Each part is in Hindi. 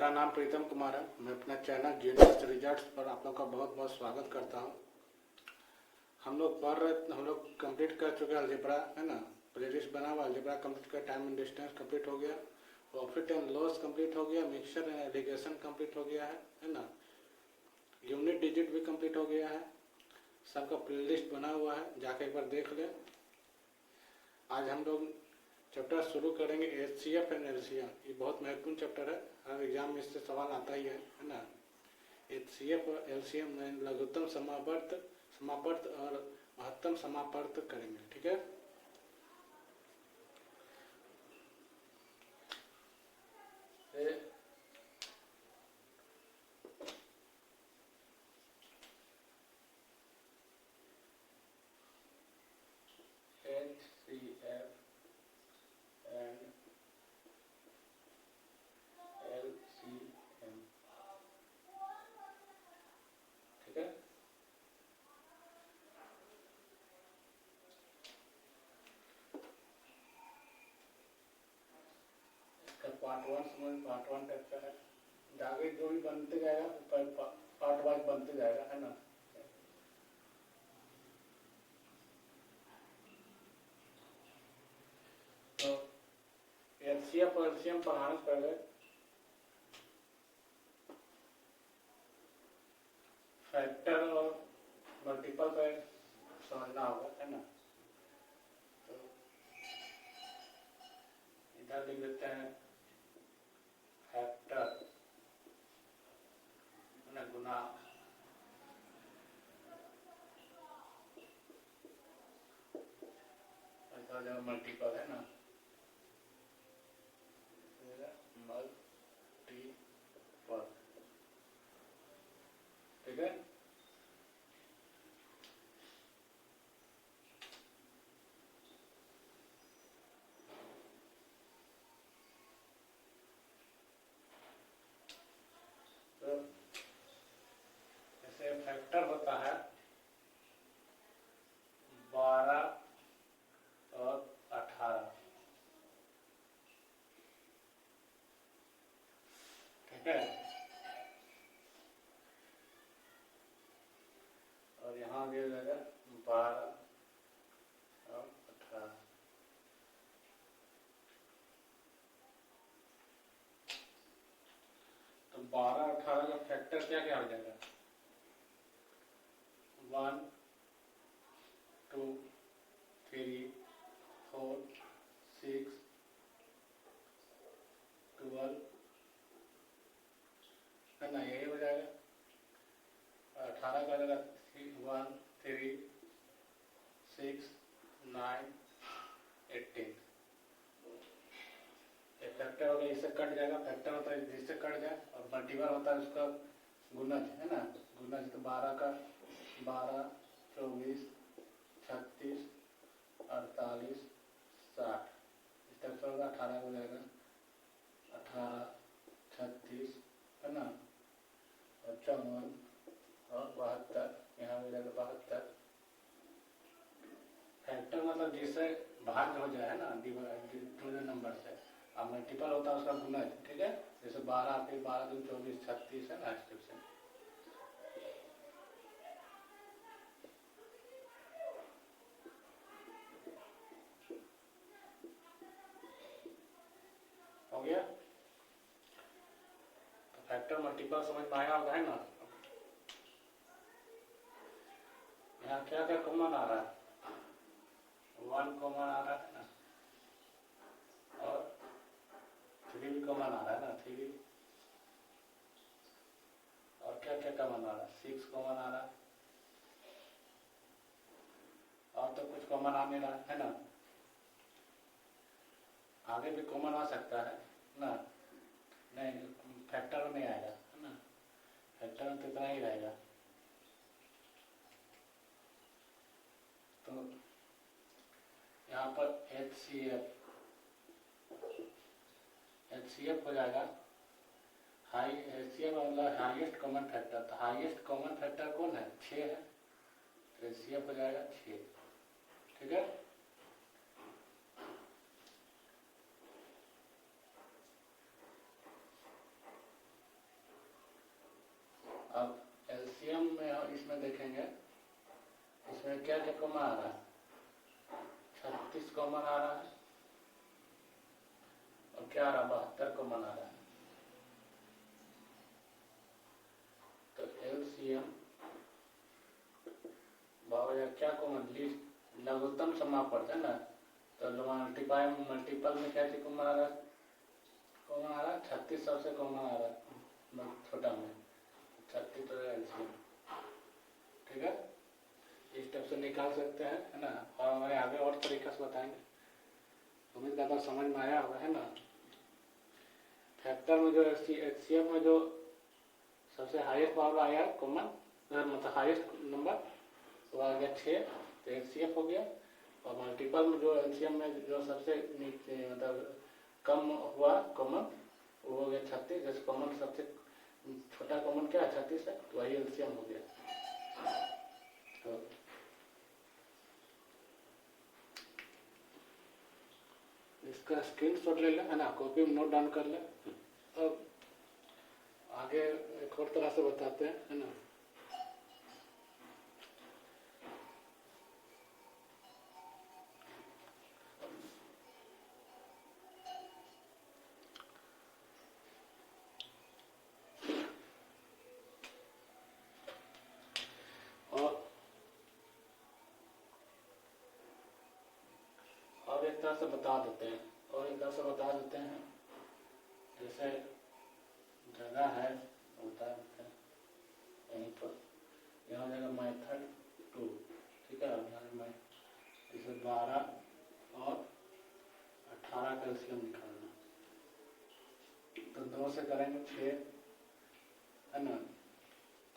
मेरा नाम प्रीतम कुमार है। मैं अपना चैनल जीनियस रिजल्ट्स पर आप लोग का बहुत बहुत स्वागत करता हूं। हम लोग कंप्लीट कर चुके हैं अलजेब्रा, है ना। प्लेलिस्ट बना हुआ, अलजेब्रा कंप्लीट कर, टाइम एंड डिस्टेंस कंप्लीट हो गया, प्रॉफिट एंड लॉस कंप्लीट हो गया, मिक्सचर एंड एलिगेशन कंप्लीट हो गया है ना। यूनिट डिजिट भी कंप्लीट हो गया है। सबका प्लेलिस्ट बना हुआ है, जाके एक बार देख लें। आज हम लोग चैप्टर शुरू करेंगे HCF एंड LCM। ये बहुत महत्वपूर्ण चैप्टर है, हर एग्जाम में इससे सवाल आता ही है ना। HCF और LCM में लघुत्तम समापर्त और महत्तम समापर्त करेंगे, ठीक है। HCF and LCM, ठीक है। इसका पार्ट 1 समझ, पार्ट 1 टाइप का है। आगे जो भी बनते जाएगा पार्ट वाइज बनते जाएगा, है ना। तो HCF और LCM पढ़ाने से पहले फैक्टर और मल्टीपल पे समझना होगा, है ना। तो इधर लिख देते हैं फैक्टर, है ना, गुना, जगह मल्टीपल, है ना। मल्टीपल, ठीक है। तो जैसे फैक्टर होता है 12 और 18, ठीक है। और यहाँ भी हो जाएगा 12 और 18। तो 12 18 का फैक्टर क्या क्या हो जाएगा? 1 2 3 4 6 12, है ना, यही हो जाएगा। 18 का जगह 1 3 6 9 18। फैक्टर हो गया, इससे कट जाएगा। फैक्टर होता है जिससे कट जाए, और मल्टीपल होता है उसका गुणज, है ना। गुणज तो 12 का 12 24 36 48 60, इस तरह से होगा। 18 हो जाएगा 18 36, है ना, और 54 और 72, यहाँ हो जाएगा 72। फैक्टर मतलब जिससे भाग हो जाए, है ना, डिविजन नंबर से। अब मल्टीपल होता है उसका गुणज, ठीक है। जैसे 12 फिर 12 दूनी 24 36, है ना, इस टाइप से। हो गया। तो फैक्टर मल्टीपल समझ में आया होगा, है ना। यहाँ क्या क्या कॉमन आ रहा है? 1 कॉमन आ रहा है ना, और 3 भी कॉमन आ रहा है ना, 3। और क्या क्या कॉमन आ रहा है? 6 कॉमन आ रहा है, और तो कुछ कॉमन आ नहीं रहा है ना। आगे भी कॉमन आ सकता है ना, नहीं फैक्टर में नहीं आएगा, है ना। फैक्टर में कितना ही रहेगा। तो यहाँ पर HCF हो जाएगा HCF मतलब हाईएस्ट कॉमन फैक्टर। तो हाईएस्ट कॉमन फैक्टर कौन है? 6 है। तो HCF हो जाएगा 6, ठीक है। कॉमन आ रहा है, 36 कॉमन आ रहा है, और क्या आ रहा है, 72 कॉमन आ रहा है। तो एलसीएम क्या कॉमन, लीस्ट लघुत्तम समापवर्त है ना, तो मल्टीपल में क्या चीज कॉमन आ रहा है, कॉमन आ रहा है 36 सबसे कॉमन आ रहा है छोटा में 36 तो एलसीएम, ठीक है। इस टाइप से निकाल सकते हैं, है ना। और हमारे आगे और तरीका से बताएंगे, उम्मीद करता हूं समझ में आया होगा, है ना। फैक्टर में जो एचसीएफ में जो सबसे हाईएस्ट पावर आया कॉमन, मतलब हाईएस्ट नंबर वो आ गया 6, तो एचसीएफ हो गया। और मल्टीपल में जो एलसीएम में जो सबसे नीचे मतलब कम हुआ कॉमन, वो हो गया 36। जैसे कॉमन सबसे छोटा कॉमन क्या है, 36 है, तो वही एलसीएम हो गया। तो इसका स्क्रीनशॉट ले ले, है ना, कॉपी में नोट डाउन कर ले। अब आगे एक और तरह से बताते हैं, है ना। और एक तरह से बता देते हैं, जैसे जगह है बता देते हैं यहीं पर, यहाँ हो जाएगा मेथड 2, ठीक है। जैसे 12 और 18 का एलसीएम निकालना, तो 2 से करेंगे 6, है ना,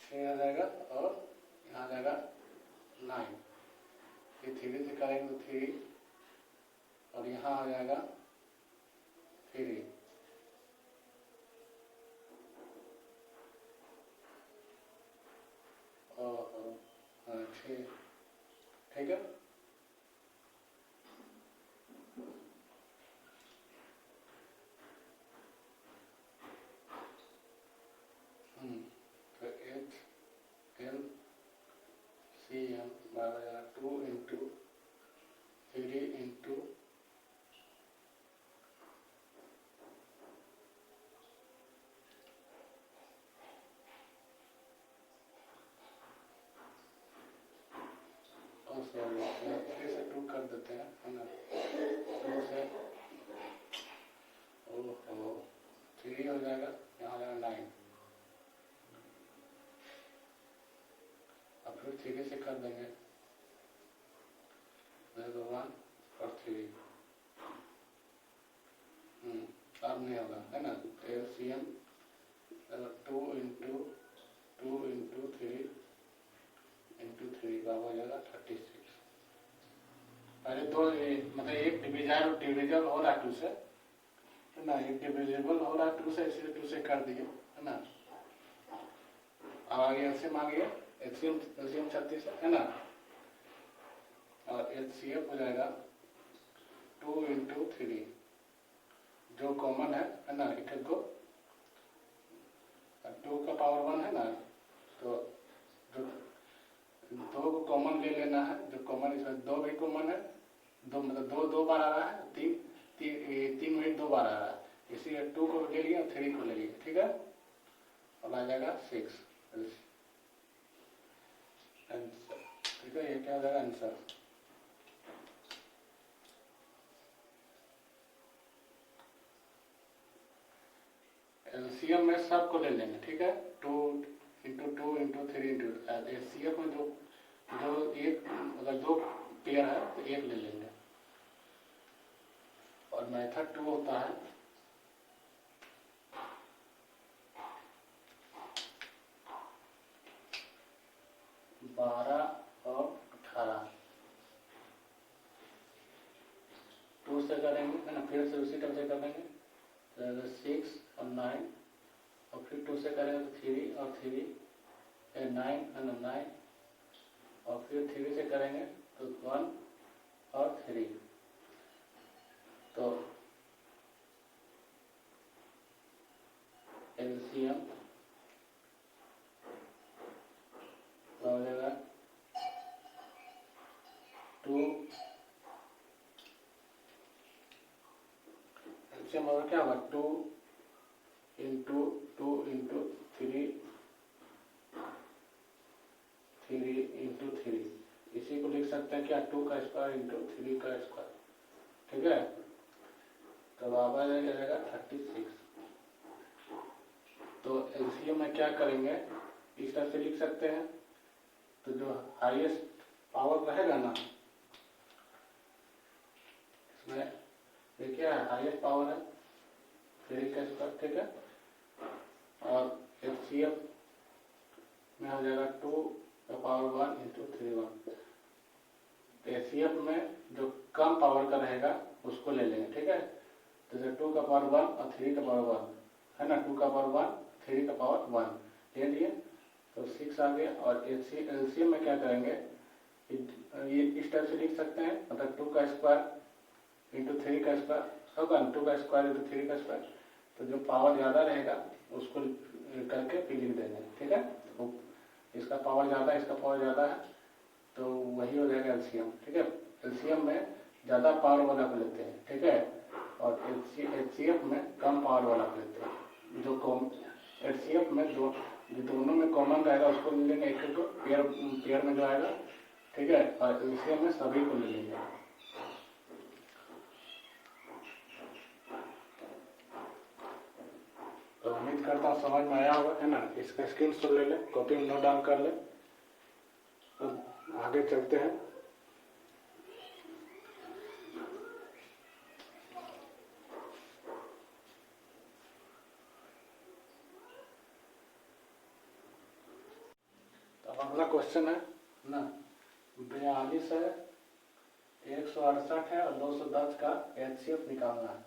6 आ जाएगा, और यहाँ आ जाएगा 9। फिर 3 से करेंगे तो 3, और यहाँ आ जाएगा 3, और 6, ठीक है। तो एच एल सी एम बराबर 2 इंटू 3 इंटू से 2 कर देते हैं, है ना। 2 से 3 हो जाएगा, यहाँ हो जाएगा 9, अब फिर 3 से कर देंगे, 1 और 3, अब नहीं होगा, है ना। एलसीएम 2 इंटू 3 इंटू 3 का हो जाएगा 36। पहले 2 मतलब एक डिविजिबल हो रहा है 2 से, है ना, एक डिविजिबल हो रहा है 2 से, इसलिए 2 से कर दिए, है ना। अब आगे एलसीएम आ गया, एलसीएम 36 है ना, और एलसीएम हो जाएगा 2 इंटू 3, जो कॉमन है ना, इक्वल को 2 का पावर 1 है ना, तो जो 2 को कॉमन ले लेना है, जो कॉमन इसमें 2 भी कॉमन है, 2 मतलब 2 बार आ रहा है, 3 में 2 बार आ रहा है, इसीलिए 2 को ले लिया, 3 को ले लिया, ठीक है। और आ जाएगा 6 आंसर, ठीक है। ये क्या हो जाएगा आंसर। एलसीएम में सबको ले लेंगे, ठीक है। 2 इंटू 2 इंटू 3 इंटू एलसीएम में जो एक अगर 2 पेयर है तो 1 ले लेंगे, और मेथड 2 होता है 12 और 18, 2 से करेंगे, है ना, फिर से उसी तरह से करेंगे, तो 6 और 9, और फिर 2 से करेंगे तो 3 और 3 9, है ना, 9, और फिर 3 से करेंगे तो 1 और 3, तो एलसीएम हो जाएगा एलसीएम होगा क्या होगा 2 इंटू 2 इंटू 3 इंटू 3, इसी को लिख सकते हैं क्या 2 का स्क्वायर इंटू 3 का स्क्वायर। ठीक है, तो आवाज आ जाएगा 36। तो एलसीएम में क्या करेंगे, इस तरह से लिख सकते हैं। तो जो हाईएस्ट पावर रहेगा ना, इसमें देखिए हाईएस्ट पावर है 3 का स्क्वायर। ठीक है, और एलसीएम में हो जाएगा 2 का पावर 1 इंटू 3 1। एचसीएफ में जो कम पावर का रहेगा उसको ले लेंगे। ठीक है, तो जैसे 2 का पावर 1 और 3 का पावर 1 है ना, 2 का पावर 1 3 का पावर 1 ले लिए, तो 6 आ गया। और एलसीएम में क्या करेंगे, ये इस टाइप से लिख सकते हैं, मतलब 2 का स्क्वायर इंटू 3 का स्क्वायर होगा, 2 का स्क्वायर इंटू 3 का स्क्वायर। तो जो पावर ज़्यादा रहेगा उसको करके फिर लिख देंगे। ठीक है, तो इसका पावर ज़्यादा, इसका पावर ज़्यादा है, तो वही हो जाएगा एलसीएम। ठीक है, एलसीएम में ज़्यादा पावर वाला को लेते हैं। ठीक है, और एचसीएफ में कम पावर वाला को लेते हैं। जो एचसीएफ में दोनों में कॉमन रहेगा उसको ले लेंगे, एक को पेयर में जो आएगा। ठीक है, और एलसीएम में सभी को ले लेंगे। तो उम्मीद करता हूँ समझ में आया होगा, है ना। इसका स्क्रीनशॉट ले लें, कॉपी में नोट डाउन कर लें। आगे चलते हैं। तो अगला क्वेश्चन है ना, 42 है, 168 है और 210 का एचसीएफ निकालना है।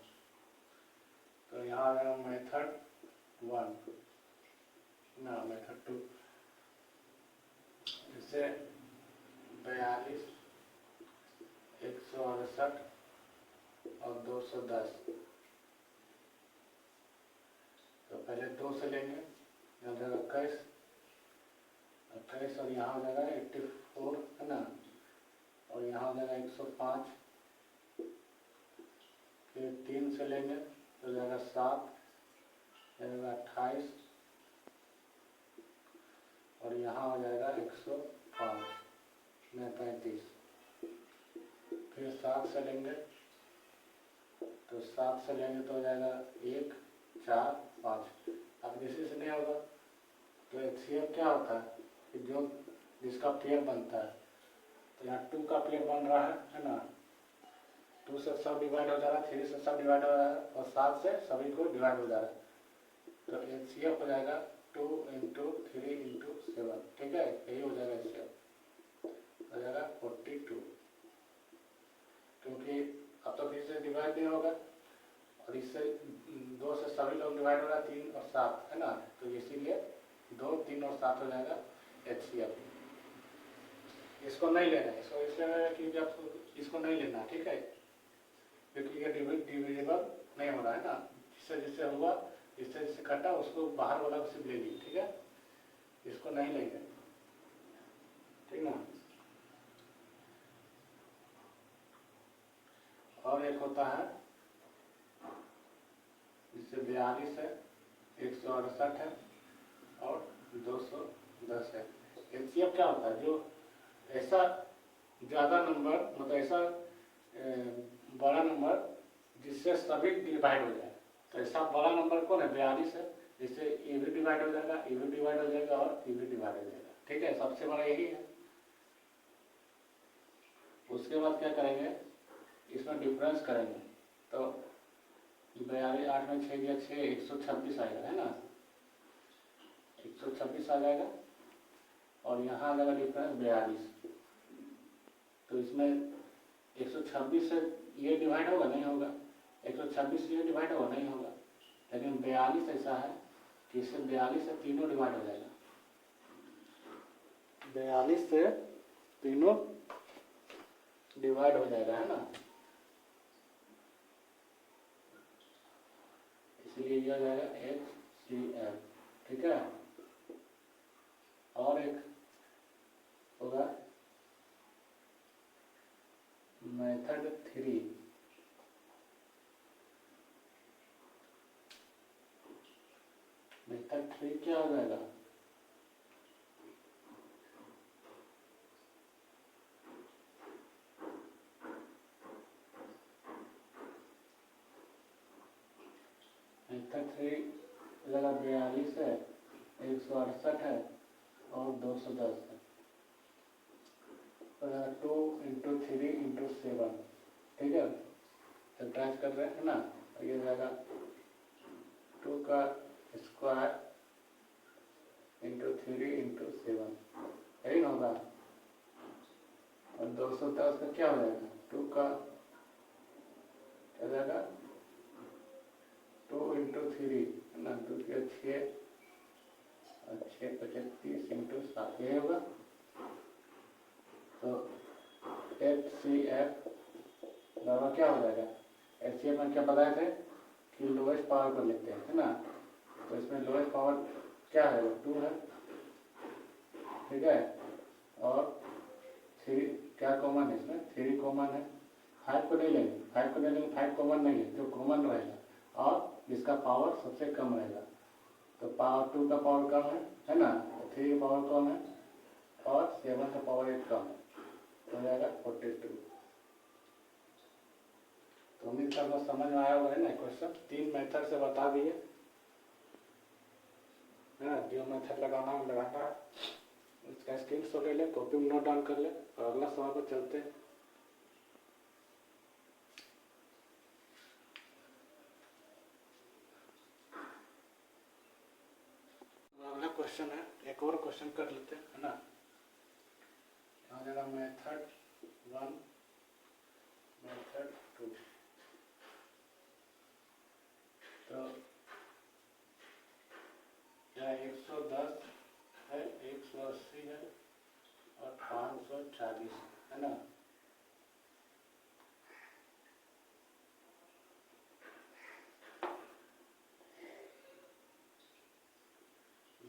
तो यहाँ आ गया मेथड 1 ना मेथड 2। इससे 42, 168 और 210, तो पहले 2 से लेंगे, यहाँ हो जाएगा 21 और यहाँ हो जाएगा 84 है ना, और यहाँ हो जाएगा 105। फिर 3 से लेंगे तो हो जाएगा 7, जाएगा 28 और यहाँ हो जाएगा 105 में 35। फिर 7 से लेंगे तो 7 से लेंगे तो हो जाएगा 1 4 5। अब इसी से नहीं होगा तो एचसीएफ क्या होता है कि जो जिसका पेयर बनता है, तो यहाँ 2 का पेयर बन रहा है ना, 2 से सब डिवाइड हो जा रहा है, 3 से सब डिवाइड हो जा रहा है और 7 से सभी को डिवाइड हो जा रहा है। तो एचसीएफ हो जाएगा 2 इंटू 3 इंटू 7। ठीक है, यही हो जाएगा एचसीएफ, हो जाएगा 42, क्योंकि अब तो फिर से डिवाइड नहीं होगा और इससे 2 से सभी लोग डिवाइड हो रहा है, 3 और 7 है ना, तो इसीलिए 2 3 और 7 हो जाएगा एचसीएफ। इसको नहीं लेना है, इसको इसलिए कि जब इसको नहीं लेना है। ठीक है, क्योंकि ये डिविजिबल नहीं हो रहा है ना, जिससे जिससे हुआ, जिससे जिससे कटा उसको बाहर वाला को सिर्फ ले ली। ठीक है, इसको नहीं लेंगे। ठीक ना, और एक होता है जिससे 42 है, 168 है और 210 है। एचसीएफ क्या होता है, जो ऐसा ज़्यादा नंबर, मतलब ऐसा बड़ा नंबर जिससे सभी डिवाइड हो जाए। तो ऐसा बड़ा नंबर कौन है, 42 है, जिससे ये भी डिवाइड हो जाएगा, ये भी डिवाइड हो जाएगा और ये भी डिवाइड हो जाएगा। ठीक है, सबसे बड़ा यही है। उसके बाद क्या करेंगे, इसमें डिफरेंस करेंगे। तो 42 8 में 6 दिया 6, 126 आएगा है ना, 126 आ जाएगा और यहाँ आ जाएगा डिफरेंस 42। तो इसमें 126 से ये डिवाइड होगा, नहीं होगा, 126 से ये डिवाइड होगा, नहीं होगा, लेकिन 42 ऐसा है कि इससे 42 से तीनों डिवाइड हो जाएगा, 42 से तीनों डिवाइड हो जाएगा है ना, इसलिए यह हो जाएगा एचसीएफ। ठीक है, और एक होगा मेथड 3। 3 क्या हो जाएगा, मेथड 3 जगह 42 है, 168 है और 210 है। 2 इंटू 3 इंटू 7, ठीक है, सब्ट्रैक्ट कर रहे हैं ना, ये जाएगा 2 का स्क्वायर इंटू 3 इंटू 7, यही ना होगा। और 210 का क्या हो जाएगा, 2 का क्या जाएगा 2 इंटू 3 है ना, 2 के 6 और 6 25 इंटू 7, यही होगा। तो HCF बराबर क्या हो जाएगा, HCF में क्या बताए थे कि लोएस्ट पावर को लेते हैं, है ना। तो इसमें लोएस्ट पावर क्या है, 2 है, ठीक है। और 3 क्या कॉमन है इसमें, 3 कॉमन है। 5 को नहीं लेंगे, 5 को नहीं लेंगे, 5 कॉमन नहीं है, जो कॉमन रहेगा और जिसका पावर सबसे कम रहेगा। तो पावर 2 का पावर कम है ना, 3 का पावर कम है और 7 का पावर 8 कम है, तो हो जाएगा 42। तो उम्मीद करना समझ में आया होगा, है ना। क्वेश्चन 3 मेथड से बता दिए, है ना। जो मेथड लगाना है इसका स्क्रीनशॉट ले ले, कॉपी में नोट डाउन कर ले और अगला सवाल पर चलते हैं। अगला क्वेश्चन है, एक और क्वेश्चन कर लेते हैं, है ना। यहाँ जाएगा मेथड 1 मेथड 2। तो यह 110 है, 180 है और 540 है ना।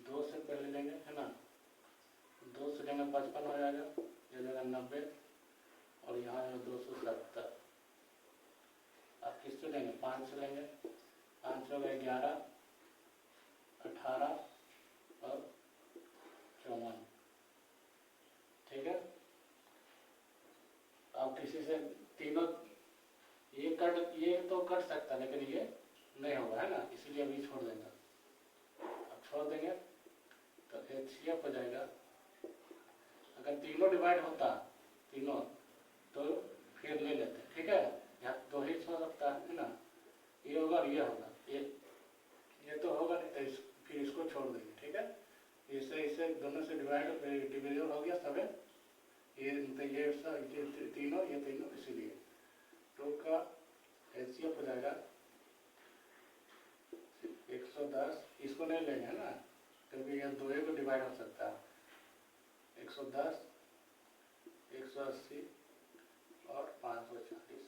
दो से पहले लेंगे, है ना, 2 से लेंगे 55 हो जाएगा, ये जगह 90 और यहाँ है 270। अब किससे लेंगे, 5 से लेंगे, 5 हो गए 11, 18 और 54, ठीक है। अब किसी से तीनों ये तो कट सकता है लेकिन ये नहीं होगा, है ना, इसीलिए अभी छोड़ देंगे। अब छोड़ देंगे तो HCF हो जाएगा। अगर तीनों डिवाइड होता तीनों तो फिर ले लेते, ठीक है। यहाँ 2 ही हो सकता है ना, ये होगा और ये होगा, ये तो होगा नहीं, तो फिर इसको छोड़ देंगे, ठीक है। इससे दोनों से डिविजन हो गया सब, ये तीनों इसीलिए 2 का HCF हो जाएगा 110। इसको नहीं लेंगे, है ना, क्योंकि यह 2 को डिवाइड हो सकता है। 110, 180 और 540।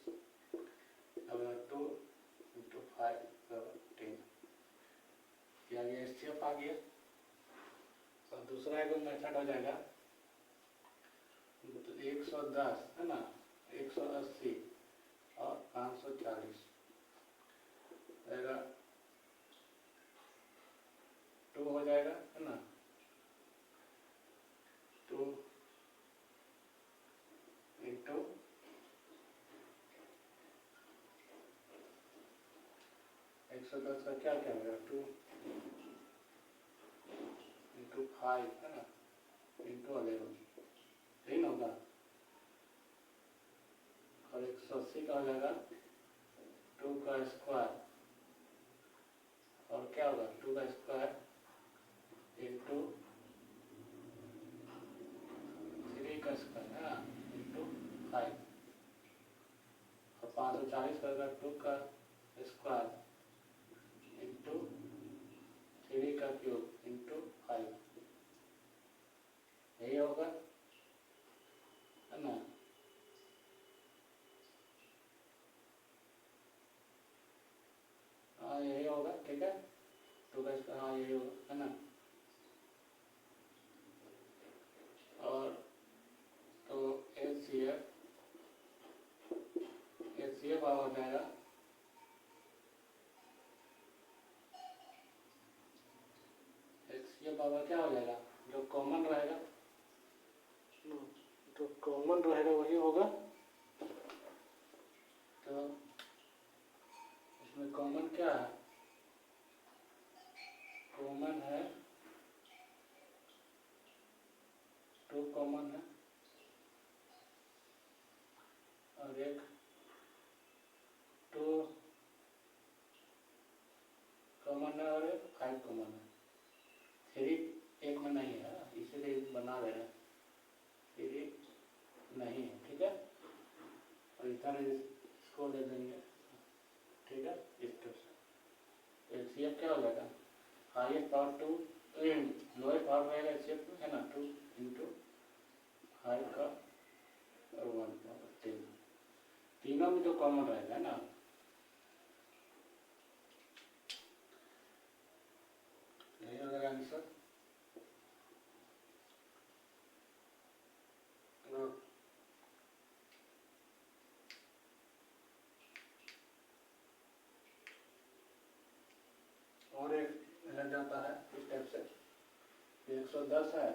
अब 2 इंटू 5 10, ये HCF आ गया। और दूसरा एक मेथड हो जाएगा, तो 110 है ना, 180 और 540 जाएगा 2 हो जाएगा, है ना। 2 इंटू 110 का क्या क्या होगा, 2 इंटू 5 है ना, इंटू 11, यही ना होगा। और 180 का हो जाएगा 2 का स्क्वायर और क्या होगा 2 का स्क्वायर इंटू 3 का स्क्वायर, है ना, इंटू 5। और 540 का होगा 2 का स्क्वायर इंटू 3 का क्यूब इंटू 5, यही होगा, है ना। हाँ यही होगा, ठीक है। 2 का स्क्वायर, हाँ यही होगा, है ना। और तो HCF हो जाएगा पावर क्या हो जाएगा, जो कॉमन रहेगा, जो कॉमन रहेगा वही होगा। तो इसमें कॉमन क्या है, कॉमन है 2 कॉमन है और एक 2 कॉमन है और एक 5 कॉमन है। 3 एक में नहीं है, इसीलिए बना रहे हैं, 3 नहीं है, ठीक है। और इधर इसको ले देंगे, ठीक है, इस तरह से। एलसीएम क्या हो जाएगा, हाईएस्ट पावर 2 लोएस्ट पावर रहेगा एलसीएम है ना, 2 इंटू हाई का और 1 पावर 3, तीनों में जो कॉमन रहेगा है ना। यही होगा आंसर। और एक रह जाता है इस टाइप से, 110 है,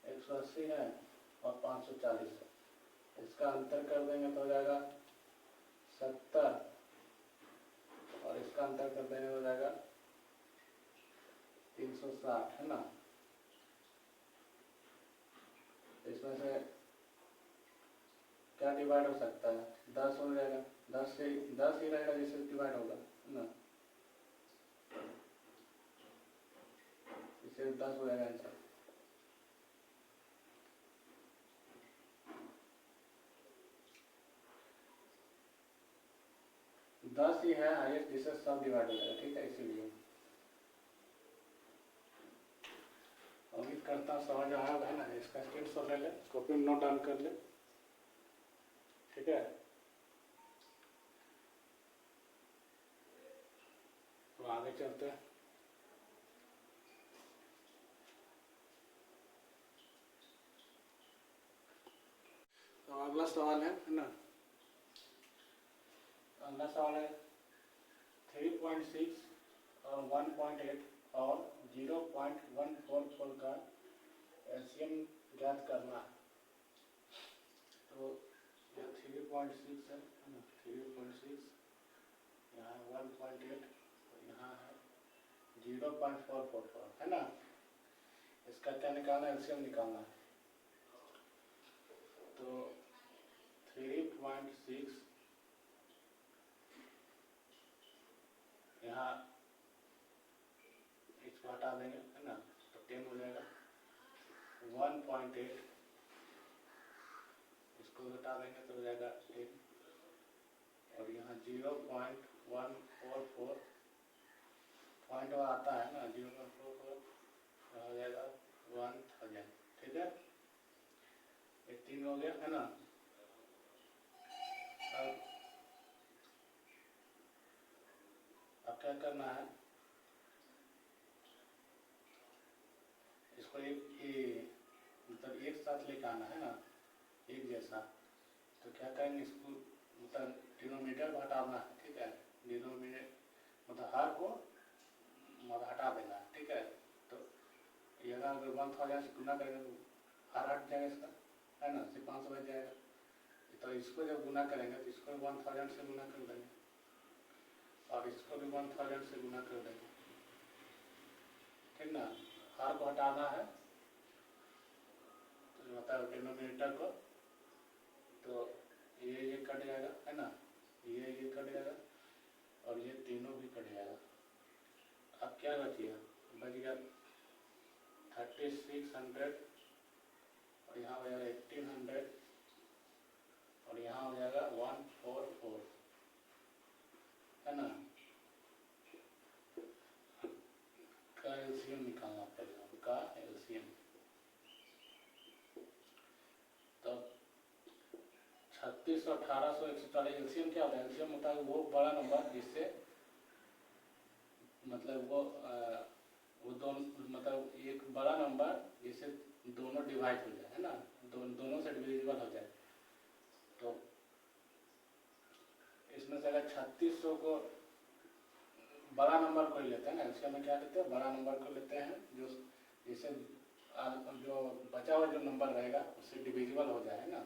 180 है और 540 है। इसका अंतर कर देंगे तो हो जाएगा 70 और इसका अंतर कर देंगे तो हो जाएगा 360 है ना। इसमें से क्या डिवाइड हो सकता है, 10 हो जाएगा, 10 से 10 ही रहेगा जिससे डिवाइड होगा है ना, इससे 10 हो जाएगा आंसर। दस ही है हाईएस्ट जिससे सब डिवाइड हो जाएगा, ठीक है, इसीलिए उम्मीद करता हूँ समझ आया है ना। इसका स्क्रीनशॉट ले ले, कॉपी में नोट डाउन कर ले, ठीक है। तो आगे चलते हैं। तो अगला सवाल है ना, अगला सवाल है 3.6 और 1.8 और 0.144 का एलसीएम ज्ञात करना है। तो ये 3.6 है ना, 3.6 यहाँ 1.8 और यहाँ है 0.444 है ना। इसका क्या निकालना है, एलसीएम निकालना है। तो 3.6 यहाँ इसको हटा देंगे है ना, तो 10 हो जाएगा। 1.8 इसको हटा देंगे तो हो जाएगा 10 और यहाँ 0.144 पॉइंट आता है ना, 0.44 हो जाएगा 1000, ठीक है। ये 3 हो गया है ना। अब क्या करना है, इसको एक मतलब एक साथ लेकर आना है ना, एक जैसा। तो क्या करेंगे, इसको मतलब डिनोमिनेटर को हटाना है, ठीक है। डिनोमिनेटर मतलब हर को मतलब हटा देना है, ठीक है। तो ये अगर 1000 से गुना करेंगे तो हर हट जाएगा इसका है ना, सिर्फ 500 बच जाएगा। तो इसको जब गुना करेंगे तो इसको 1000 से गुना कर देंगे और इसको भी 1000 से गुना कर देंगे, ठीक ना। हर को हटाना है तो मतलब डिनोमिनेटर को, तो ये कट जाएगा है ना, ये कट जाएगा और ये तीनों भी कट जाएगा। अब क्या बचिएगा, बच गया 3600 और यहाँ हो जाएगा 1800 और यहाँ हो जाएगा 144 है ना। का एलसीएम निकालना पड़ेगा, का एलसीएम। तो 3600, 1800, 140 एलसीएम क्या होता है, एलसीएम होता है वो बड़ा नंबर जिससे मतलब वो दोनों मतलब एक बड़ा नंबर जिससे दोनों डिवाइड हो जाए है ना, दोनों से डिविजिबल हो जाए। तो इसमें से अगर 3600 को बड़ा नंबर को लेते हैं ना, एलसीएम में क्या लेते हैं, बड़ा नंबर को लेते हैं जो जिससे जो बचा हुआ जो नंबर रहेगा उससे डिविजिबल हो जाए ना।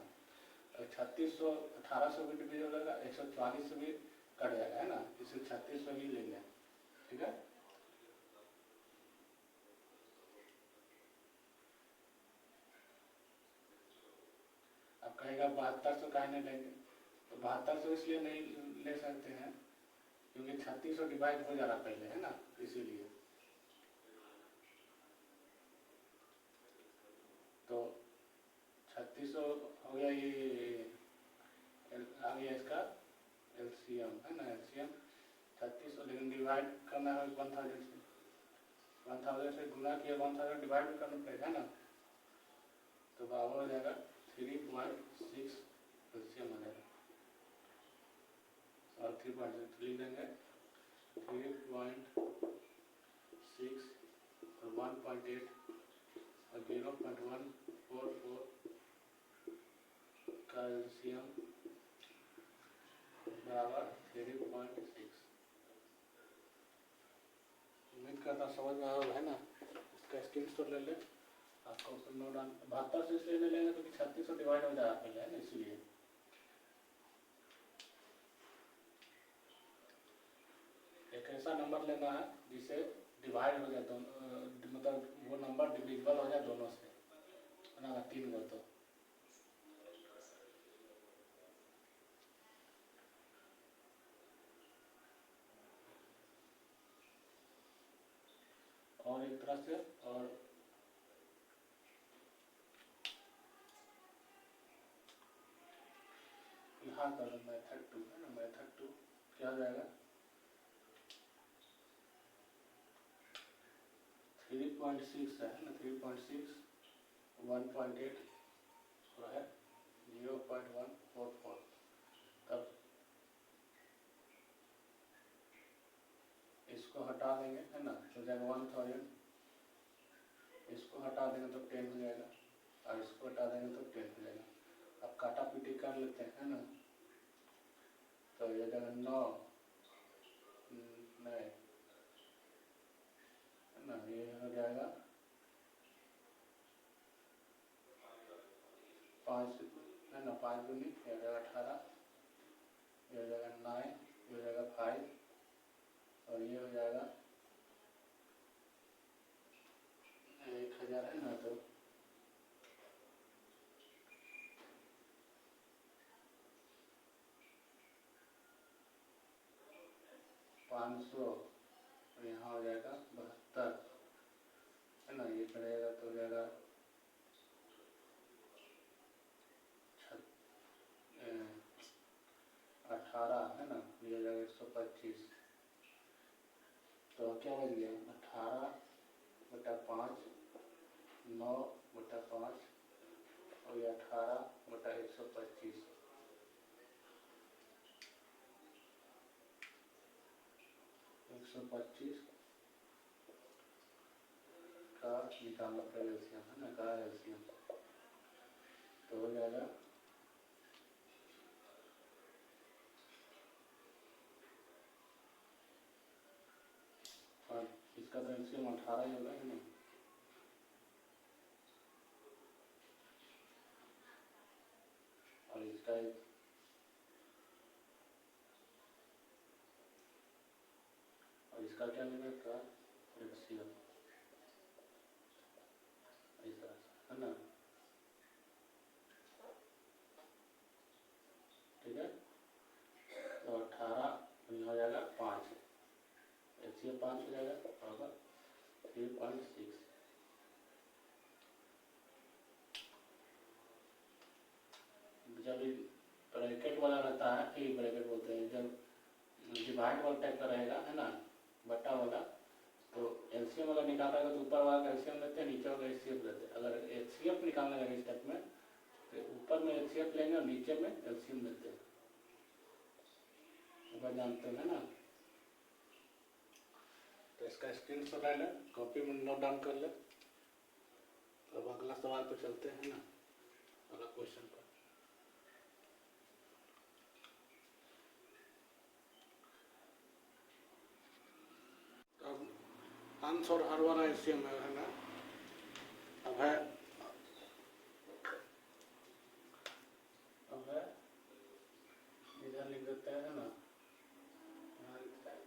3600 1800 भी डिविजिबल रहेगा, 144 से भी कट जाएगा है ना, इसे 3600 ही ले लें। ठीक है, अब कहेगा 7200 काहे नहीं लेंगे, तो 7200 इसलिए नहीं ले सकते हैं क्योंकि 3600 डिवाइड हो जा रहा पहले है ना, इसीलिए। तो 3600 हो गया, ये आ गया इसका एलसीएम है ना, एलसीएम 3600, लेकिन डिवाइड करना है 1000 से, 1000 से गुना किया 1000 डिवाइड भी करना पड़ेगा ना, तो बराबर हो जाएगा 3.6 एलसीएम हो जाएगा, और 3.6 लिख देंगे 3.6 और 1.8 और 0.144 का एलसीएम बराबर 3.6। उम्मीद करता समझ में आ रहा है ना, इसका स्क्रीनशॉट ले ले, आपको उसको नोट डाल। 72 से इसलिए ले लेंगे क्योंकि 3600 डिवाइड हो जाएगा पहले है ना, इसलिए। एक ऐसा नंबर लेना है जिसे डिवाइड हो जाए दोनों, मतलब वो नंबर डिविजिबल हो जाए दोनों से है ना, 3 गो तो। और एक तरह से, और यहाँ करो मेथड 2 है ना, मेथड 2 क्या हो जाएगा 3.6 है ना, 3.6 1.8 है 0.144, तब इसको हटा देंगे है ना, हो जाएगा 1000, इसको हटा देंगे तो 10 हो जाएगा, और इसको हटा देंगे तो 10 हो जाएगा। अब काटा पीटी कर लेते हैं है ना, तो ये जगह 9 नहीं है ना, ये हो जाएगा 5 है ना, 5 दूनी ये हो जाएगा 18, ये हो जाएगा 9, ये हो जाएगा 5, और ये हो जाएगा 1000 है ना, तो 500, और यहाँ हो जाएगा 72 है ना, ये करेगा तो हो जाएगा 18 है ना, ये हो जाएगा 125, तो क्या बच गया 18/5 9/5 और ये 18/125, 125 का निकालना पड़ेगा एलसीएम है ना, का एलसीएम तो हो जाएगा 5, इसका तो एलसीएम 18 ही होगा है ना, और इसका क्या लेगा का एलसीएम इस तरह से है ना, ठीक है। तो 18 हो जाएगा 5, एलसीएम 5 हो जाएगा बराबर 3.6। जब ब्रैकेट वाला रहता है, एक ब्रैकेट बोलते हैं, जब डिवाइड वाला टाइप का रहेगा है ना, बट्टा वाला, तो एलसीएम अगर निकाल रहेगा तो ऊपर वाला का एलसीएम लेते हैं, नीचे वाला एचसीएफ लेते हैं। अगर एचसीएफ निकालने लगे इस टाइप में तो ऊपर में एचसीएफ लेंगे और नीचे में एलसीएम लेते हैं, ऊपर जानते हैं ना। तो इसका स्क्रीनशॉट ले लें, कॉपी में नोट डाउन कर ले। तो अब अगला सवाल पे चलते हैं ना, अगला क्वेश्चन पर। तो अब आंसर हर वाला एलसीएम है ना, अब है इधर लिख देते हैं ना, यहाँ लिखता है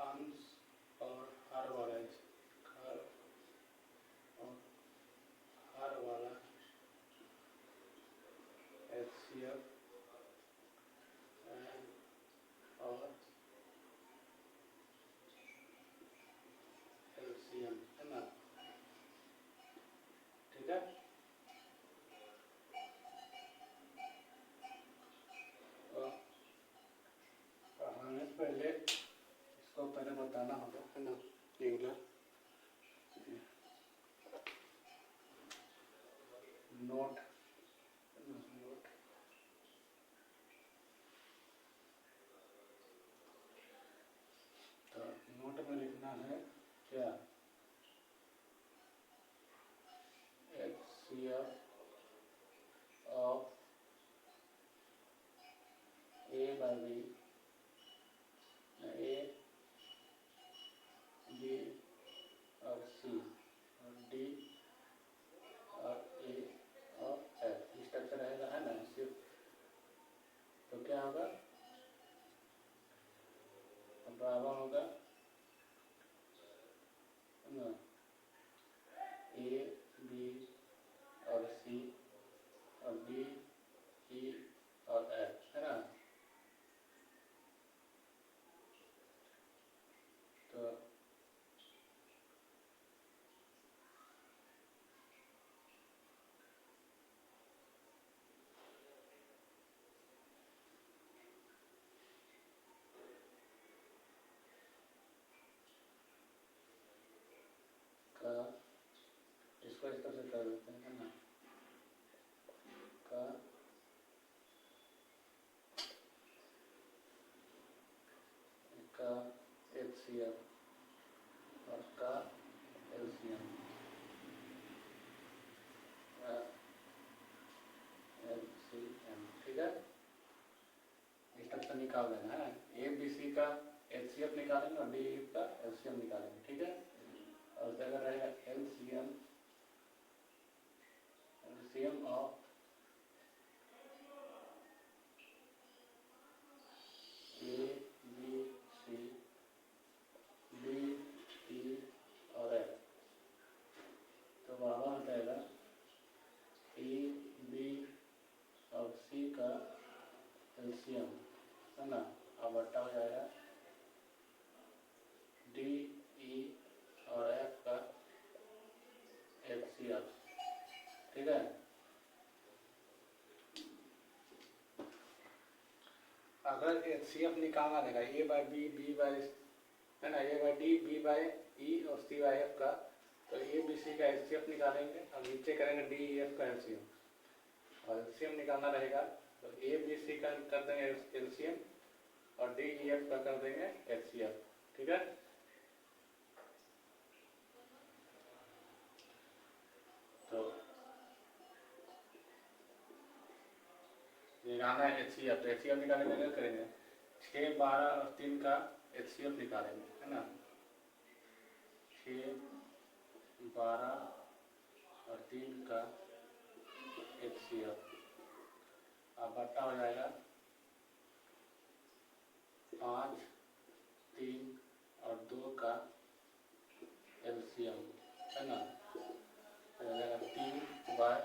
अंश और हर वाला, हर और हर वाला HCF और LCM है ना, ठीक है। हमें पहले इसको पहले बताना होगा है ना, रेगुलर नोट नोट तो नोट में लिखना है क्या, HCF of A by B, A B और C और D और A और F स्ट्रक्चर रहेगा है ना सिर्फ। तो क्या होगा, बराबर होगा ना A B और C और D E और F है ना। तो इसको इस तरह से कर देते हैं ना, का HCF और का LCM ठीक है। स्ट्रक्चर निकाल देना है, ABC का HCF निकालेंगे और DE का LCM निकालेंगे, ठीक है। और अगर रहेगा LCM of A B C D E और F, तो बराबर हो जाएगा A B और C का LCM है ना, अब बट्टा हो जाएगा D E और F का HCF, ठीक है। अगर HCF निकालना रहेगा A by B B by है ना, A by D B by E और C बाय F का, तो A B C का HCF निकालेंगे और नीचे करेंगे D E F का LCM, और LCM निकालना रहेगा तो A B C का कर देंगे LCM और D E F का कर देंगे HCF, ठीक है। तो निकालना है HCF, तो HCF निकालेंगे क्या करेंगे, 6 12 और 3 का HCF निकालेंगे है ना, 6 12 और 3 का HCF, अब बट्टा हो जाएगा 5 3 और 2 का LCM है ना, हो जाएगा 3 बाय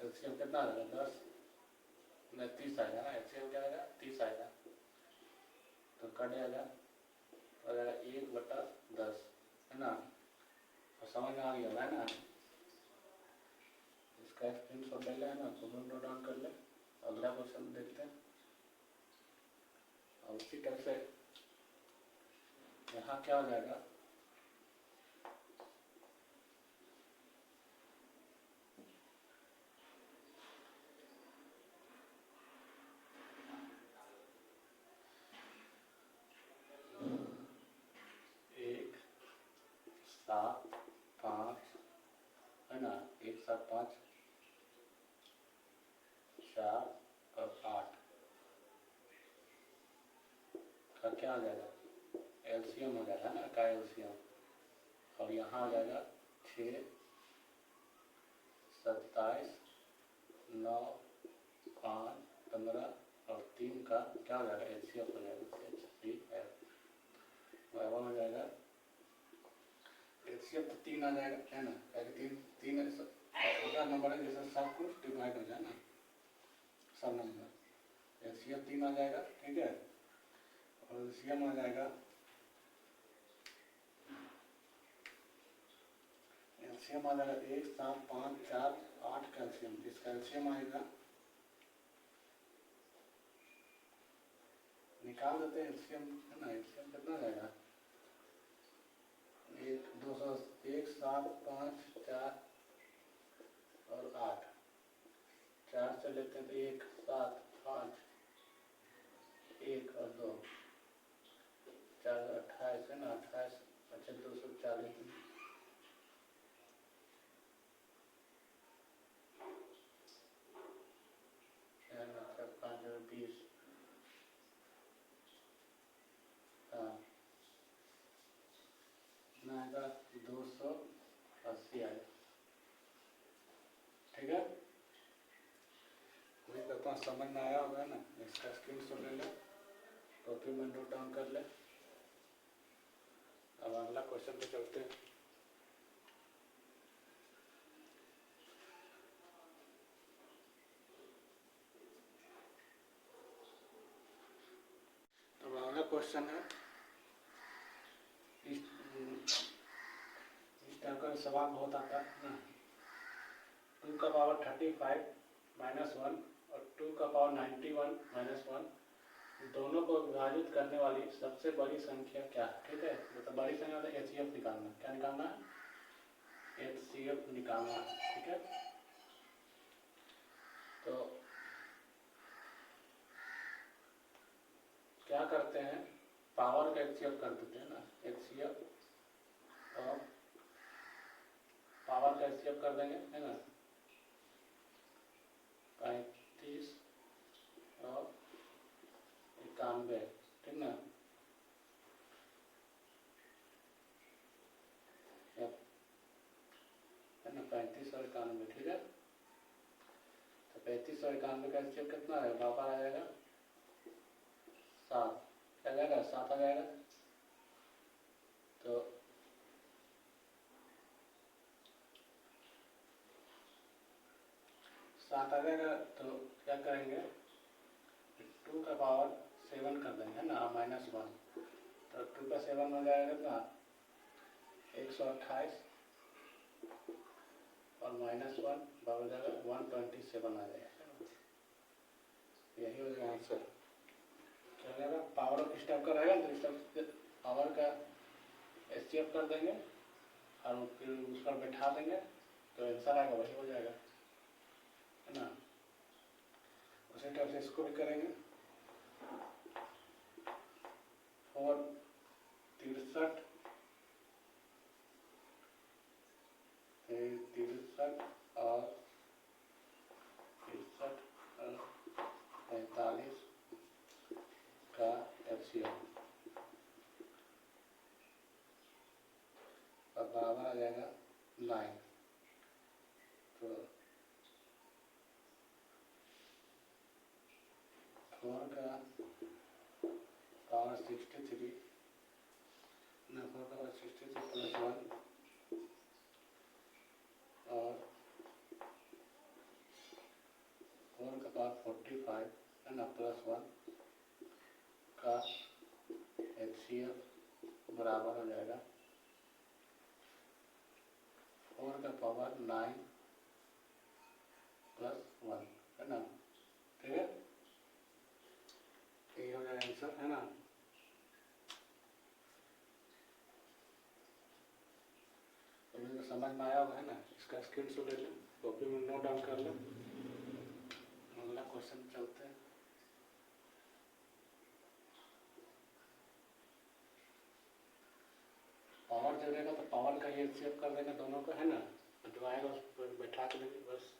LCM कितना आ जाएगा 10 में 30 आएगा ना, HCM क्या आएगा 30 आएगा, तो कट जाएगा हो जाएगा 1/10 है ना। और समझ में आ गया है ना, इसका स्क्रीनशॉट ले लें ना, तो नोट डाउन कर ले। अगला क्वेश्चन देखते हैं। और उसी तरह से यहाँ क्या हो जाएगा, एक 7 5 है ना, 1 7 5 4 और 8 का क्या आ जाएगा, LCM हो जाएगा ना, का LCM, और यहाँ आ जाएगा 6, 27, 9, 5, 15 और 3 का क्या हो जाएगा, HCF हो जाएगा, HCF बराबर हो जाएगा। HCF तो 3 आ जाएगा, है ना, तीन छोटा नंबर है जैसे सब कुछ डिवाइड हो जाए ना, सब नंबर HCF 3 आ जाएगा, ठीक है। और LCM आ जाएगा, LCM आ जाएगा 1, 7, 5, 4, 8 का LCM, इसका LCM आएगा, निकाल देते हैं LCM, है ना। LCM कितना जाएगा, 1, 7, 5, 4 और 8, 4 से लेते हैं तो 1, 7, 5, 1 और 2, 4, 28 है ना, 28, अच्छा 240, अच्छा 5 और 20, हाँ इतना आएगा 280 आएगा, ठीक है। वही करता हूँ, समझ में आया होगा ना, इसका स्क्रीनशॉट ले ले, कॉपी में नोट डाउन कर ले। अब अगला क्वेश्चन पे चलते हैं। अब अगला क्वेश्चन है, इस टाइप का सवाल बहुत आता है ना, 2 का पावर 35 माइनस 1 और 2 का पावर 91 माइनस 1 दोनों को विभाजित करने वाली सबसे बड़ी संख्या क्या है, ठीक है। मतलब बड़ी संख्या मतलब HCF निकालना, क्या निकालना है, HCF निकालना है, ठीक है। तो क्या करते हैं, पावर का HCF कर देते हैं ना, HCF और पावर का HCF कर देंगे, है ना, 35 और 91, ठीक ना, है ना, 35 और 91, ठीक है। तो 35 और 91 का HCF कितना है, पावर आ जाएगा 7, क्या जाएगा 7 आ जाएगा। तो 7 आ जाएगा, तो क्या करेंगे, 2 का पावर 7 कर देंगे, है ना, माइनस 1, तो 2 का 7 हो जाएगा कितना, 128 और माइनस 1 हो जाएगा 127 आ जाएगा, यही हो जाएगा आंसर। क्या रहेगा, पावर ऑफ स्टेप का रहेगा, तो स्टेप पावर का HCF कर देंगे और फिर उस पर बैठा देंगे, तो आंसर आएगा, वही हो जाएगा, है ना। उसी टाइप से इसको भी करेंगे, 4, 63, 63 और 45 का HCF और बराबर आ जाएगा 9। तो 4 का पावर 63 ना, 4 का पावर 63 प्लस 1 और 4 का पावर 45 है ना, प्लस 1 का HCF बराबर हो जाएगा 4 का पावर 9 प्लस 1, है ना, ठीक है, ये हो जाएगा आंसर, है ना। तो मुझे समझ में आया होगा, है ना, इसका स्क्रीनशॉट ले लें, कॉपी में नोट डाउन कर लें। अगला क्वेश्चन चलते हैं। पावर जोड़ेगा तो पावर का ये HCF कर देंगे दोनों को, है ना, जो आएगा उस पर बैठा के देंगे बस।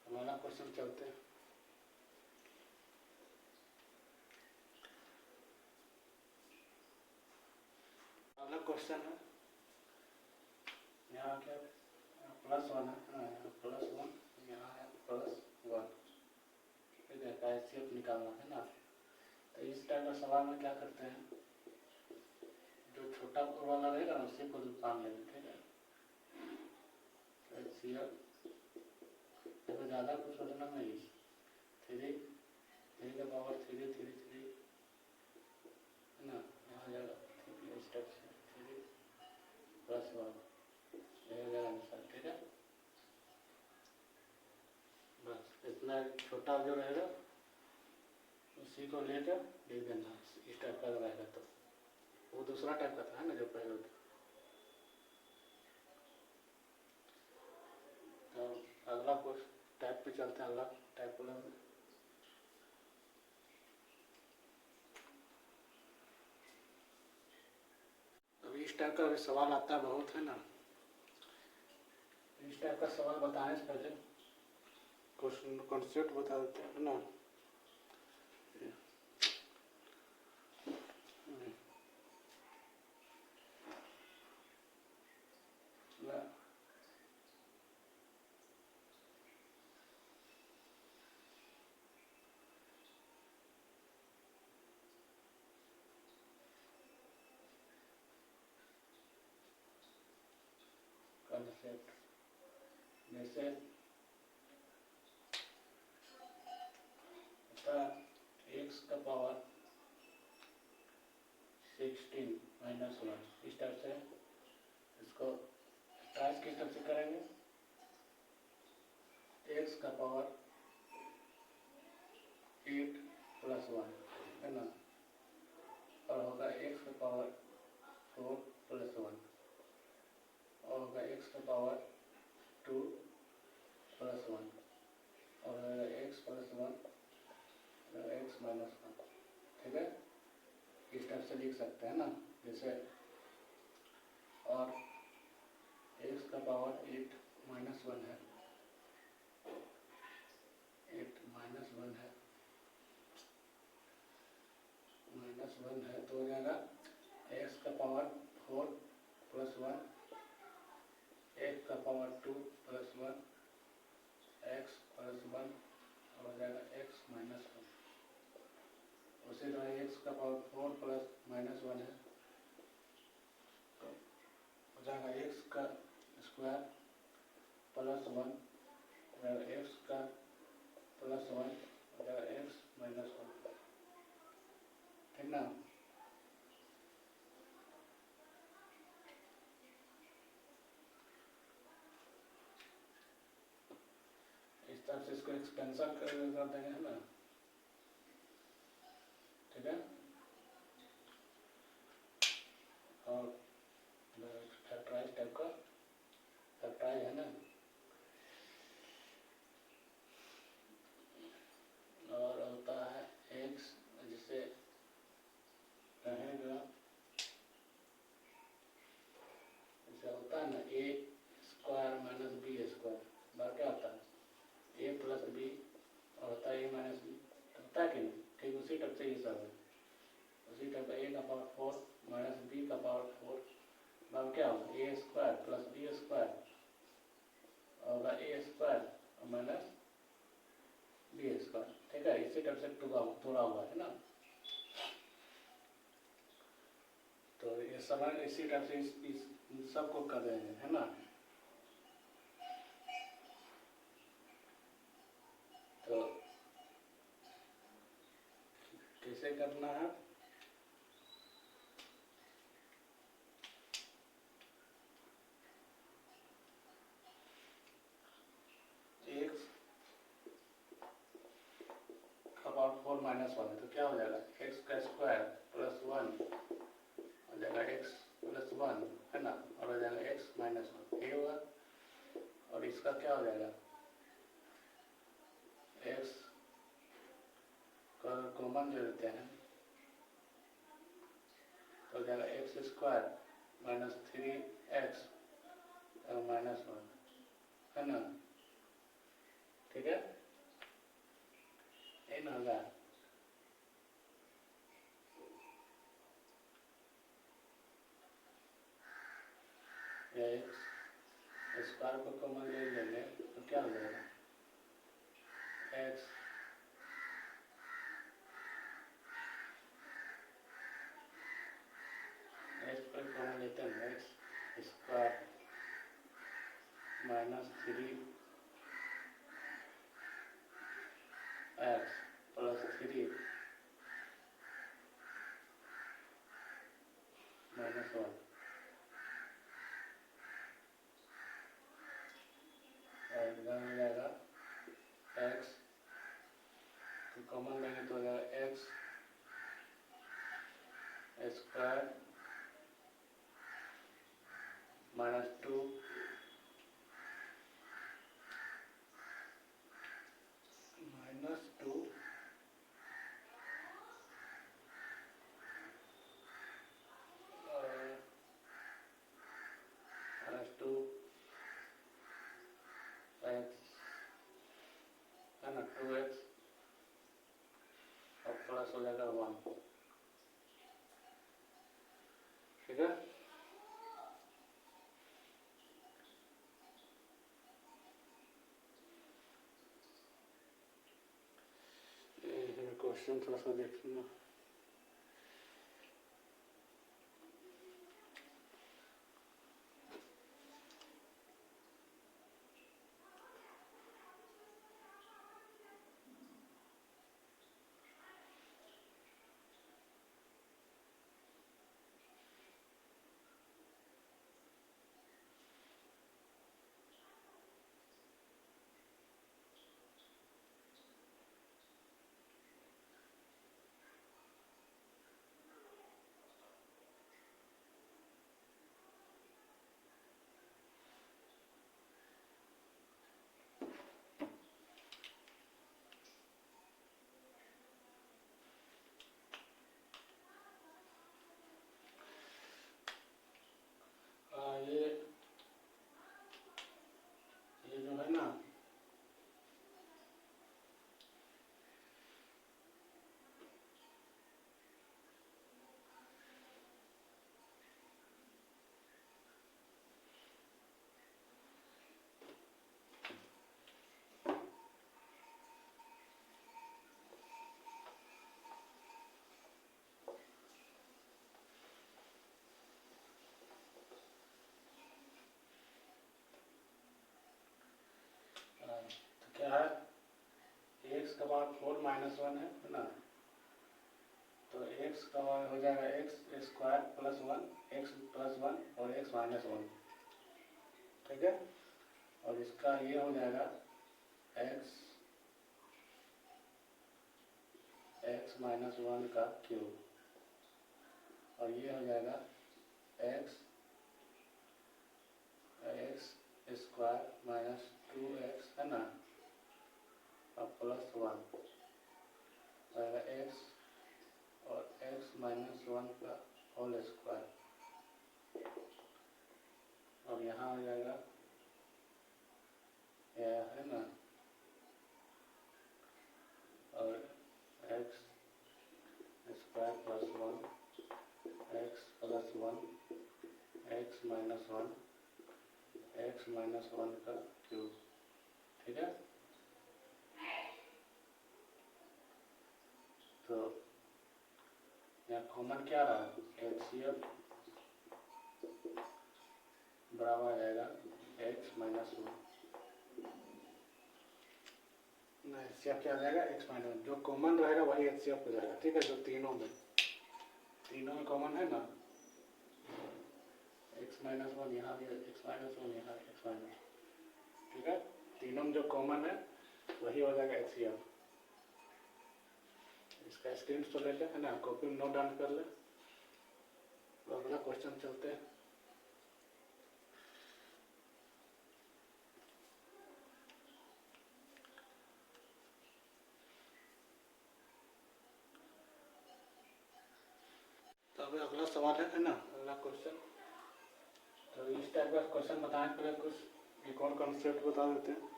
अगला क्वेश्चन चलते हैं। अगला क्वेश्चन है यहाँ क्या +1 है, यहाँ +1, यहाँ है +1, ठीक है, का HCF निकालना है ना। तो इस टाइप का सवाल में क्या करते हैं, जो छोटा वाला रहेगा ना उसी को मान लेंगे, ठीक है। HCF देखो ज़्यादा कुछ सोचना नहीं, 3 का पावर 3 3 3 है ना, यहाँ जाएगा 3 स्टेप से 3 +1 यही आंसर, ठीक है। बस इतना छोटा जो रहेगा उसी को लेकर लिख देना, इस टाइप का रहेगा। तो वो दूसरा टाइप का था ना जो पहले था। तो अगला कुछ टाइप पे चलते हैं, अगला टाइप को लेंगे। अभी इस टाइप का भी सवाल आता है बहुत, है ना। इस टाइप का सवाल बताने से पहले क्वेश्चन कॉन्सेप्ट बता देते हैं, है ना। कॉन्सेप्ट जैसे x का पावर 16 -1, इस टाइप से इसको ट्रांस किस तरह से करेंगे, x का पावर 8 + 1 है ना, और होगा x का पावर 4 + 1, और होगा x का पावर 2 + 1, और होगा x + 1 x -1, ठीक है। इस टाइप से लिख सकते हैं ना, जैसे और x का पावर 8 - 1 है, 8 - 1 है, -1 है, तो हो जाएगा x का पावर 4 + 1, x का पावर 2 + 1, x + 1, और हो जाएगा x -1। उसी तरह x का पावर 4 + -1 है, तो हो जाएगा x का स्क्वायर +1, x का +1 हो जाएगा x -1, ठीक ना। इस तरह से इसको एक्सपेंशन कर देंगे, है ना, ठीक है। और फैक्टराइज टाइप का फैक्टराइज है ना, और होता है x, जिसे रहेगा जैसे होता है ना a² - b², बार क्या होता है a + b, और होता है a - b, होता है कि नहीं, ठीक उसी टाइप से ये सब है। उसी टाइप a का पावर 4 - b का पावर 4, बार क्या होगा a² + b² होगा a² - b², ठीक है। इसी टाइप से तोड़ा हुआ है ना। तो ये समय इसी टाइप से इस सबको कर रहे हैं, है ना। तो कैसे करना है, x का पावर 4 - 1 है, तो क्या हो जाएगा x का स्क्वायर +1 हो जाएगा x +1, है ना, और हो जाएगा x -1 ये होगा। और इसका क्या हो जाएगा, x का कॉमन जो लेते हैं तो हो जाएगा x² - 3x -1, है ना, ठीक है। ये ना होगा x स्क्वायर को कॉमन ले लेंगे तो क्या हो जाएगा, एक्स पर कॉमन लेते हैं, एक्स स्क्वायर -3 एक्स +3 -1 और इधर हो जाएगा एक्स तो कॉमन लेंगे तो हो जाएगा एक्स स्क्वायर -2 -2 -2 एक्स है ना, 2x और प्लस हो जाएगा 1, ठीक है। क्वेश्चन थोड़ा सा देखना, ये जो है ना, तो क्या है, एक्स का पावर 4 -1 है ना, तो एक्स का हो जाएगा एक्स स्क्वायर +1 एक्स +1 और एक्स -1, ठीक है। और इसका ये हो जाएगा एक्स -1 का क्यूब और ये हो जाएगा एक्स स्क्वायर -2x है ना और +1 आएगा एक्स और x -1 का होल स्क्वायर और यहाँ हो जाएगा यह है ना, और x स्क्वायर +1 x +1 x -1 का क्यूब, ठीक है। तो यहाँ कॉमन क्या रहा, HCF बराबर आ जाएगा x -1 ना, HCF क्या आ जाएगा x -1, जो कॉमन रहेगा वही HCF हो जाएगा, ठीक है। जो तीनों में कॉमन है ना, x -1 यहाँ भी x -1 यहाँ x -1, ठीक है। तीनों में जो कॉमन है वही हो जाएगा HCF। इसका स्क्रीनशॉट ले ले, है ना, कॉपी में नोट डाउन कर ले। तो अगला क्वेश्चन चलते हैं। तो अभी अगला सवाल है ना, अगला क्वेश्चन। तो इस टाइप का क्वेश्चन बताने पहले कुछ एक और कॉन्सेप्ट बता देते हैं।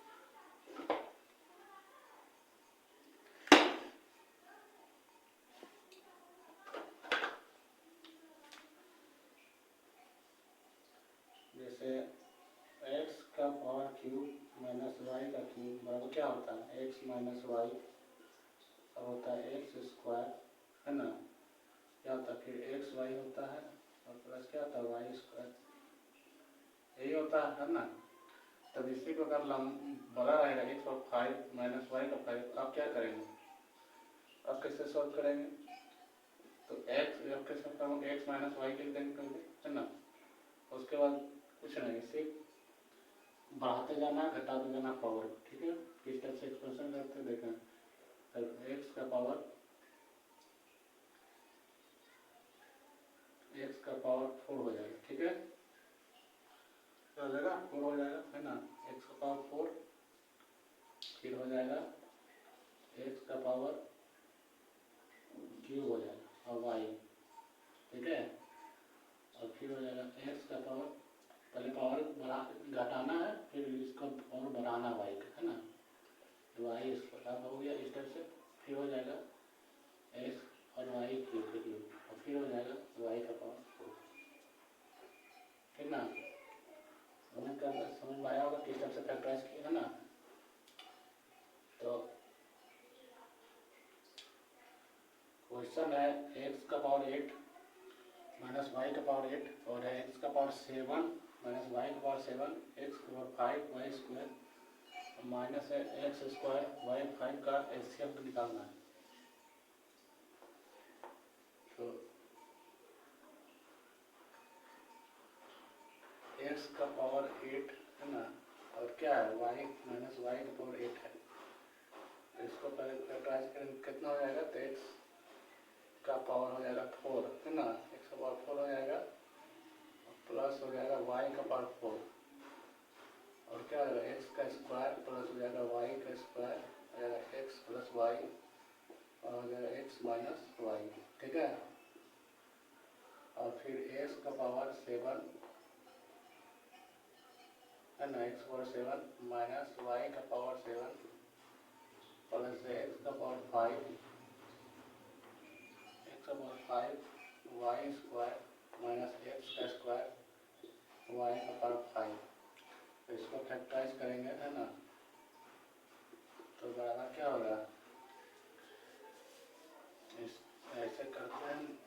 जैसे x का वाई का क्यूब बराबर क्या होता है एक्स माइनस वाई, अब होता है एक्स स्क्वायर, है ना, क्या होता है फिर एक्स वाई होता है और प्लस क्या होता है वाई स्क्वायर, यही होता है ना। तब इसी को अगर बड़ा रहेगा एक्स और 5 माइनस वाई का 5, अब क्या करेंगे, अब कैसे सॉल्व करेंगे, तो एक्स अब कैसे करूँगा एक्स माइनस वाई के देंगे पहले, है ना, उसके बाद कुछ नहीं सिर्फ बढ़ाते जाना घटाते जाना पावर, ठीक है, किस टाइप से एक्सप्रेशन करते देखें, तो एक्स का पावर 4 हो जाएगा, ठीक है, हो जाएगा 4 हो जाएगा, है ना, एक्स का पावर 4, फिर हो जाएगा एक्स का पावर क्यूब हो जाएगा और वाई, ठीक है, और फिर हो जाएगा एक्स का पावर, पहले पावर बढ़ा घटाना है फिर इसको पावर बढ़ाना वाई का, है ना, वाई इसको अब हो गया इस तरह से, फिर हो जाएगा एक्स और वाई क्यूब के क्यूब, और फिर हो जाएगा वाई का पावर 4, ठीक ना, समझ में आया होगा किस तरह से फैक्टराइज किया, है ना। तो क्वेश्चन है एक्स का पावर 8 माइनस वाई का पावर 8 और है एक्स का पावर 7 माइनस वाई का पावर 7, एक्स का पावर 5 वाई स्क्वायर माइनस है एक्स स्क्वायर वाई 5 का एलसीएम निकालना है। तो एक्स का पावर 8 है ना, और क्या है वाई माइनस वाई का पावर 8 है, तो इसको पहले फैक्टराइज करेंगे कितना हो जाएगा, तो एक्स का पावर हो जाएगा 4, है ना, एक्स का पावर 4 हो जाएगा प्लस हो जाएगा वाई का पावर 4, और क्या होगा एक्स का स्क्वायर प्लस हो जाएगा वाई का स्क्वायर, हो जाएगा एक्स प्लस वाई और हो जाएगा एक्स माइनस वाई, ठीक है, और फिर एक्स का पावर 7 है ना, एक्स पावर 7 माइनस वाई का पावर 7 प्लस एक्स का पावर 5, एक्स का power 5 y square minus x का स्क्वायर वाई का पावर 5, तो इसको फैक्टराइज करेंगे, है ना, तो बराबर क्या होगा, इस ऐसे करते हैं,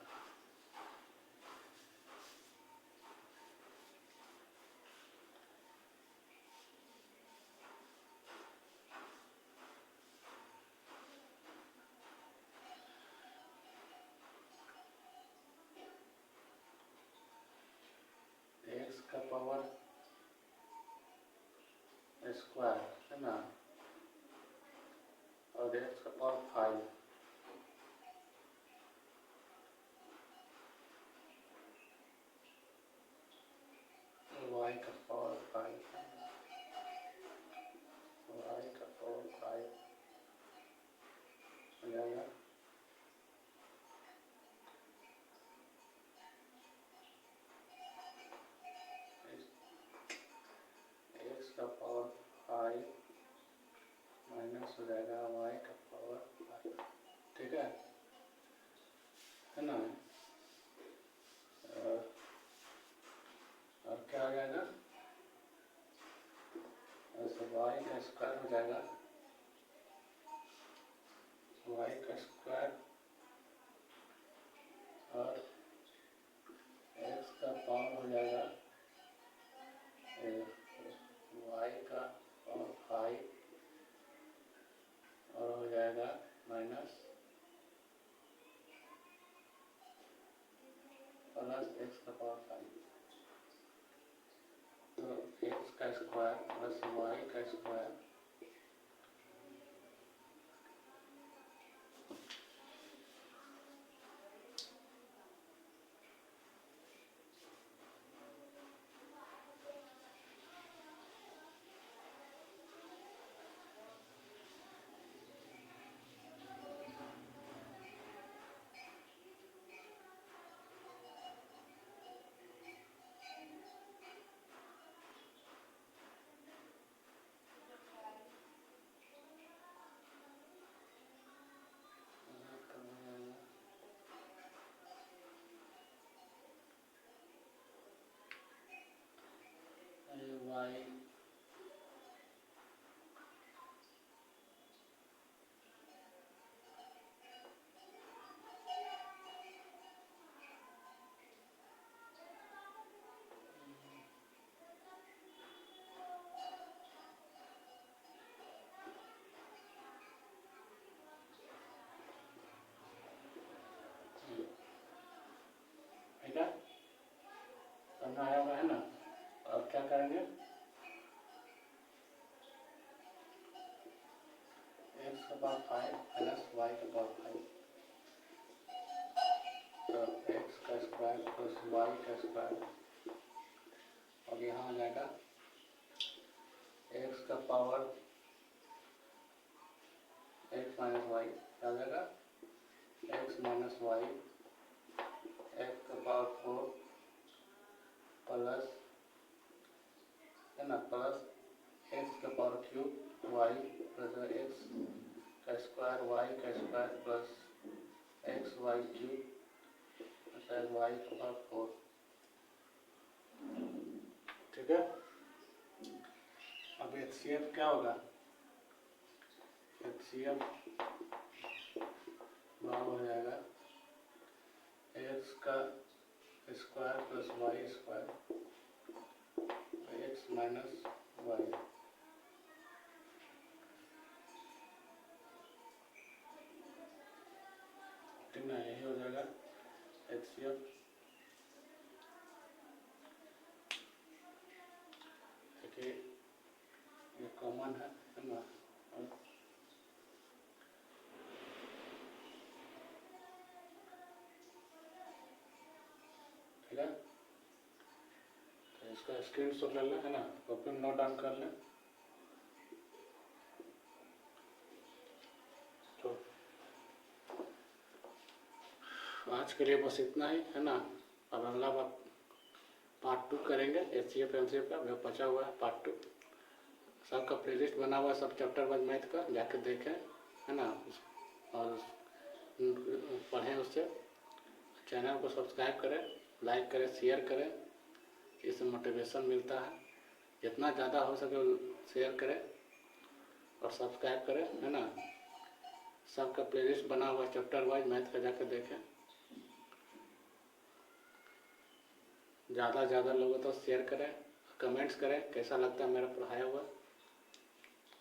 एक्स का पावर स्क्वायर, है ना, और एक्स का पावर 5 वाई का पावर 5, वाई का पावर 5 हो जाएगा एक्स का पावर 5 माइनस हो जाएगा वाई का पावर 5, ठीक है ना, और क्या आ जाएगा, ऐसे वाई का स्क्वायर हो जाएगा, वाई का स्क्वायर और एक्स का पावर हो जाएगा वाई का पावर 5 और हो जाएगा माइनस प्लस एक्स का पावर 5, तो एक्स का स्क्वायर प्लस वाई का स्क्वायर वाई का स्क्वायर, और यहाँ आ जाएगा एक्स का पावर एक्स माइनस वाई, आ जाएगा एक्स माइनस वाई एक्स का पावर 4 प्लस, है ना, प्लस एक्स का power cube y plus x का स्क्वायर वाई का square plus x y cube y का पावर 4। ठीक है। अब HCF क्या होगा, HCF बराबर हो जाएगा एक्स का square plus y square x minus y. ठीक ना, यही हो जाएगा HCF। देखिए ये कॉमन है ना, ठीक है। तो इसका स्क्रीनशॉट ले लें, है ना, कॉपी में नोट डाउन कर लें। तो आज के लिए बस इतना ही, है ना। अब अगला बात पार्ट 2 करेंगे HCF MCF का, जो बचा हुआ है पार्ट 2। सबका प्लेलिस्ट बना हुआ है, सब चैप्टर वाइज मैथ का, जाकर देखें, है ना, और पढ़ें उससे। चैनल को सब्सक्राइब करें, लाइक करें, शेयर करें, इससे मोटिवेशन मिलता है। जितना ज़्यादा हो सके शेयर करें और सब्सक्राइब करें, है ना। सबका प्लेलिस्ट बना हुआ चैप्टर वाइज मैथ का, जाकर देखें। ज़्यादा से ज़्यादा लोगों तक शेयर करें, कमेंट्स करें कैसा लगता है मेरा पढ़ाया हुआ।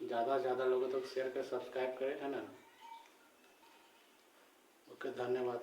ज़्यादा से ज़्यादा लोगों तक शेयर करें, सब्सक्राइब करें, है ना। ओके, धन्यवाद।